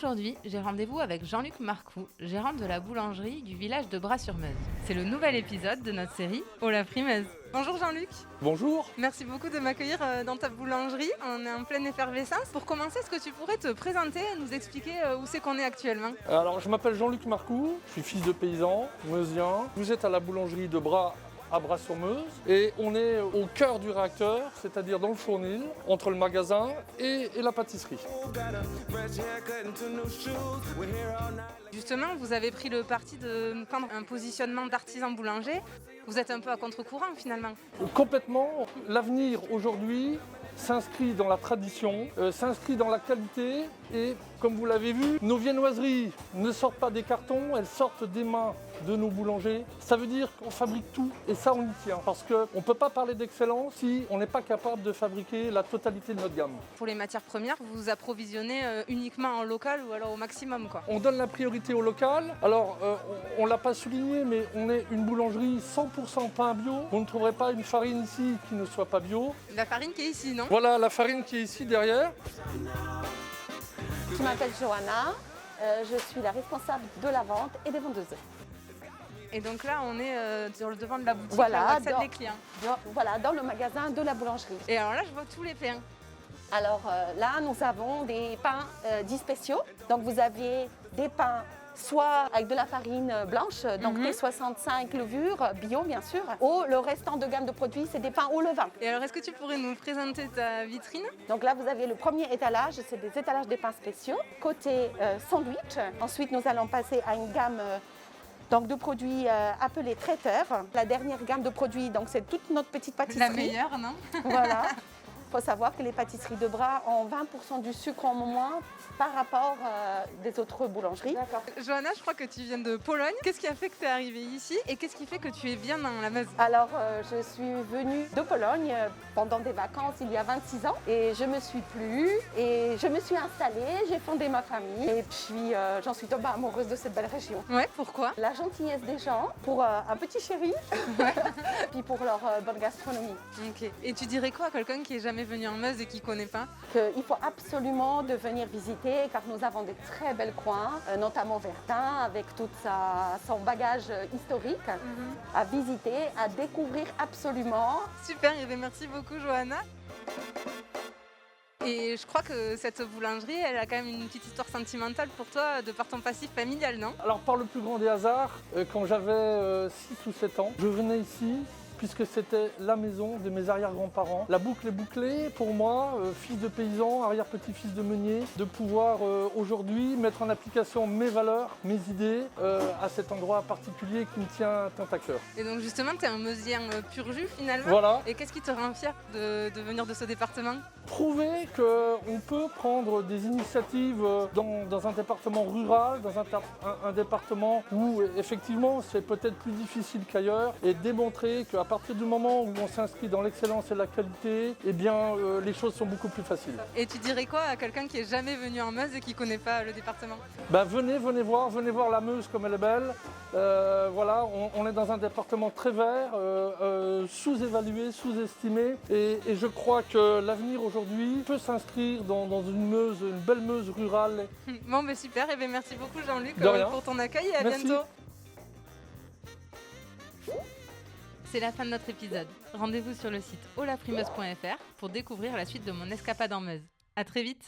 Aujourd'hui, j'ai rendez-vous avec Jean-Luc Marcoux, gérant de la boulangerie du village de Bras-sur-Meuse. C'est le nouvel épisode de notre série Oh la Frimeuse. Bonjour Jean-Luc. Bonjour. Merci beaucoup de m'accueillir dans ta boulangerie. On est en pleine effervescence. Pour commencer, est-ce que tu pourrais te présenter et nous expliquer où c'est qu'on est actuellement ? Alors, je m'appelle Jean-Luc Marcoux, je suis fils de paysan, meusien. Vous êtes à la boulangerie de Bras à Bras-sur-Meuse et on est au cœur du réacteur, c'est-à-dire dans le fournil, entre le magasin et la pâtisserie. Justement, vous avez pris le parti de prendre un positionnement d'artisan boulanger. Vous êtes un peu à contre-courant finalement. Complètement, l'avenir aujourd'hui s'inscrit dans la tradition, s'inscrit dans la qualité et comme vous l'avez vu, nos viennoiseries ne sortent pas des cartons, elles sortent des mains de nos boulangers. Ça veut dire qu'on fabrique tout et ça on y tient parce qu'on ne peut pas parler d'excellence si on n'est pas capable de fabriquer la totalité de notre gamme. Pour les matières premières, vous vous approvisionnez uniquement en local ou alors au maximum quoi. On donne la priorité au local. Alors on ne l'a pas souligné mais on est une boulangerie 100% pain bio. Vous ne trouverez pas une farine ici qui ne soit pas bio. La farine qui est ici, non ? Voilà la farine qui est ici derrière. Je m'appelle Johanna, je suis la responsable de la vente et des vendeuses. Et donc là, on est sur le devant de la boutique, Voilà, là, où accèdent les clients. Dans le magasin de la boulangerie. Et alors là, je vois tous les pains. Alors là, nous avons des pains dits spéciaux. Donc vous avez des pains soit avec de la farine blanche, donc T65 levure, bio bien sûr, ou le restant de gamme de produits, c'est des pains au levain. Et alors, est-ce que tu pourrais nous présenter ta vitrine ? Donc là, vous avez le premier étalage, c'est des étalages des pains spéciaux. Côté sandwich, ensuite nous allons passer à une gamme donc de produits appelés traiteurs. La dernière gamme de produits, donc c'est toute notre petite pâtisserie. La meilleure, non ? Voilà. Il faut savoir que les pâtisseries de Bras ont 20% du sucre en moins par rapport des autres boulangeries. D'accord. Johanna, je crois que tu viens de Pologne. Qu'est-ce qui a fait que tu es arrivée ici et qu'est-ce qui fait que tu es bien dans la Meuse ? Alors, je suis venue de Pologne pendant des vacances il y a 26 ans et je me suis plu et je me suis installée, j'ai fondé ma famille et puis j'en suis tombée amoureuse de cette belle région. Ouais, pourquoi ? La gentillesse des gens pour un petit chéri, puis pour leur bonne gastronomie. Ok. Et tu dirais quoi à quelqu'un qui est jamais venu en Meuse et qui connaît pas ? Il faut absolument de venir visiter car nous avons des très belles coins, notamment Verdun avec tout son bagage historique à visiter, à découvrir absolument. Super, et bien merci beaucoup Johanna. Et je crois que cette boulangerie, elle a quand même une petite histoire sentimentale pour toi de par ton passif familial, non ? Alors par le plus grand des hasards, quand j'avais 6 ou 7 ans, je venais ici puisque c'était la maison de mes arrière-grands-parents. La boucle est bouclée pour moi, fils de paysan, arrière-petit-fils de meunier, de pouvoir aujourd'hui mettre en application mes valeurs, mes idées à cet endroit particulier qui me tient tant à cœur. Et donc justement, tu es un meusien pur jus finalement. Voilà. Et qu'est-ce qui te rend fier de venir de ce département ? Prouver qu'on peut prendre des initiatives dans un département rural, dans un département où effectivement c'est peut-être plus difficile qu'ailleurs et démontrer qu'à partir du moment où on s'inscrit dans l'excellence et la qualité, eh bien les choses sont beaucoup plus faciles. Et tu dirais quoi à quelqu'un qui est jamais venu en Meuse et qui connaît pas le département ? Ben, venez voir la Meuse comme elle est belle. Voilà, on est dans un département très vert, sous-évalué, sous-estimé et je crois que l'avenir aujourd'hui peut s'inscrire dans une belle Meuse rurale. Bon, ben super, et bien merci beaucoup Jean-Luc pour ton accueil et à Merci. bientôt. C'est la fin de notre épisode. Rendez-vous sur le site olafrimeuse.fr pour découvrir la suite de mon escapade en Meuse. À très vite.